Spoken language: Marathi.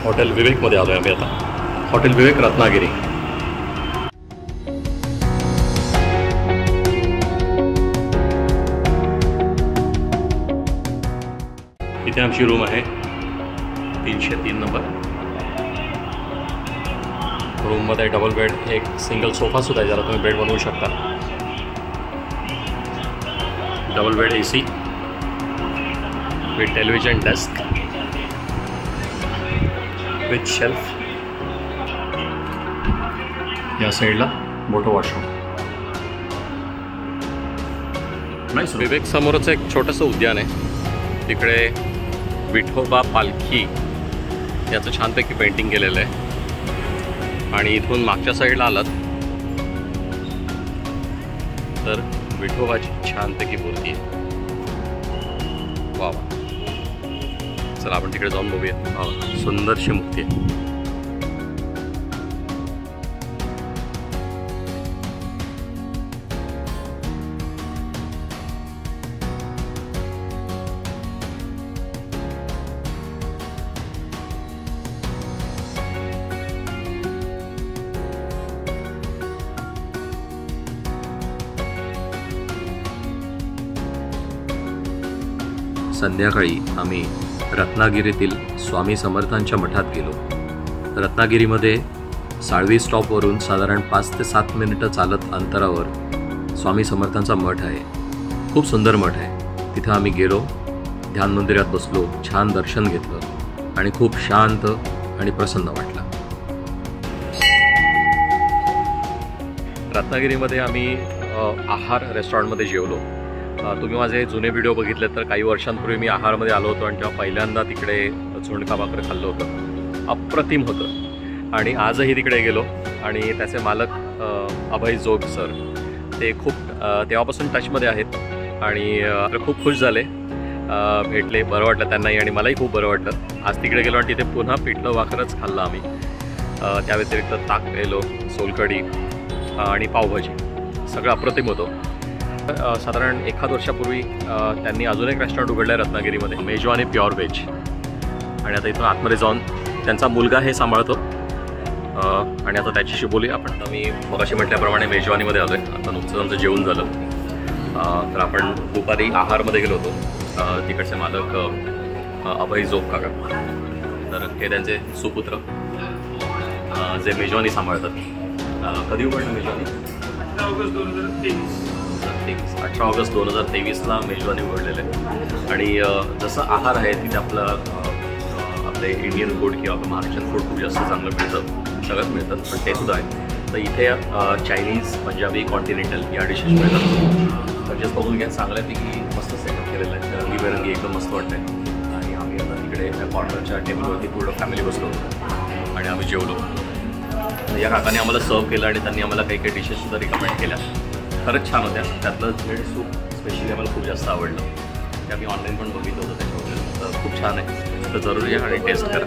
हॉटेल विवेकमध्ये आलो आहे आम्ही आता. हॉटेल विवेक रत्नागिरी. इथे आमची रूम आहे 303 नंबर. रूममध्ये डबल बेड, एक सिंगल सोफा सुद्धा आहे ज्याला तुम्ही बेड बनवू शकता. Double bed AC with television desk with shelf. या साईडला मोठं वॉशरूम. नाईस. विवेक समोरच एक छोटंसं उद्यान आहे. तिकडे विठोबा पालखी याचं छानपैकी पेंटिंग केलेलं आहे. आणि इथून मागच्या साईडला आलात तर विठोबाची छानपैकी मूर्ती आहे. वा वा. चला आपण तिकडे जाऊन बघूया. वा सुंदरशी मूर्ती आहे. संध्याकाळी आम्ही रत्नागिरीतील स्वामी समर्थांच्या मठात गेलो. रत्नागिरीमध्ये साळवी स्टॉपवरून साधारण 5 ते 7 मिनिटं चालत अंतरावर स्वामी समर्थांचा मठ आहे. खूप सुंदर मठ आहे. तिथं आम्ही गेलो, ध्यान मंदिरात बसलो, छान दर्शन घेतलं आणि खूप शांत आणि प्रसन्न वाटलं. रत्नागिरीमध्ये आम्ही आहार रेस्टॉरंटमध्ये जेवलो. तुम्ही माझे जुने व्हिडिओ बघितले तर काही वर्षांपूर्वी मी आहारमध्ये आलो होतो आणि तेव्हा पहिल्यांदा तिकडे झुणका भाकर खाल्लं होतं. अप्रतिम होतं. आणि आजही तिकडे गेलो आणि त्याचे मालक अभय जोग सर ते खूप तेव्हापासून टचमध्ये आहेत आणि खूप खुश झाले. भेटले, बरं वाटलं त्यांनाही आणि मलाही खूप बरं वाटलं. आज तिकडे गेलो आणि तिथे पुन्हा पिठलं भाकरच खाल्लं आम्ही. त्या व्यतिरिक्त ताक केलो, सोलकढी आणि पावभाजी, सगळं अप्रतिम होतं. साधारण 1 वर्षापूर्वी त्यांनी अजून एक रेस्टॉरंट उघडलं आहे रत्नागिरीमध्ये, मेजवानी प्युअर व्हेज. आणि आता इथून आतमध्ये जाऊन त्यांचा मुलगा हे सांभाळतो आणि आता त्याच्याशी बोलूया आपण. आता मी मगाशी म्हटल्याप्रमाणे मेजवानीमध्ये आलो आहे. आता नुकतंच आमचं जेवण झालं. तर आपण दुपारी आहारमध्ये गेलो होतो. तिकडचे मालक अभय जोग काका, तर हे त्यांचे सुपुत्र जे मेजवानी सांभाळतात. कधी उघडलं मेजवानी? 18 ऑगस्ट 2023ला मेजवानी उघडलेलं आहे. आणि जसं आहार आहे तिथे आपले इंडियन फूड किंवा महाराष्ट्रीयन फूड खूप जास्त चांगलं मिळतं, सगळंच मिळतं, पण ते सुद्धा आहे. तर इथे चायनीज, पंजाबी, कॉन्टिनेंटल या डिशेस मिळतात. तर जस्ट बघून घ्या, चांगल्यापैकी मस्त सेटअप केलेलं आहे. रंगीबेरंगी एकदम मस्त वाटतं आहे. आणि आम्ही आता तिकडे कॉर्नरच्या टेबलवरती पूर्ण फॅमिली बसलो आणि आम्ही जेवलो. या काकाने आम्हाला सर्व केलं आणि त्यांनी आम्हाला काही काही डिशेससुद्धा रिकमेंड केल्या. खरंच छान होत्या. त्यातलं ब्रेड सूप स्पेशली आम्हाला खूप जास्त आवडलं. ते आम्ही ऑनलाईन पण बघितलं होतं त्याच्यावर. तर खूप छान आहे. तर जरूर या आणि टेस्ट करा.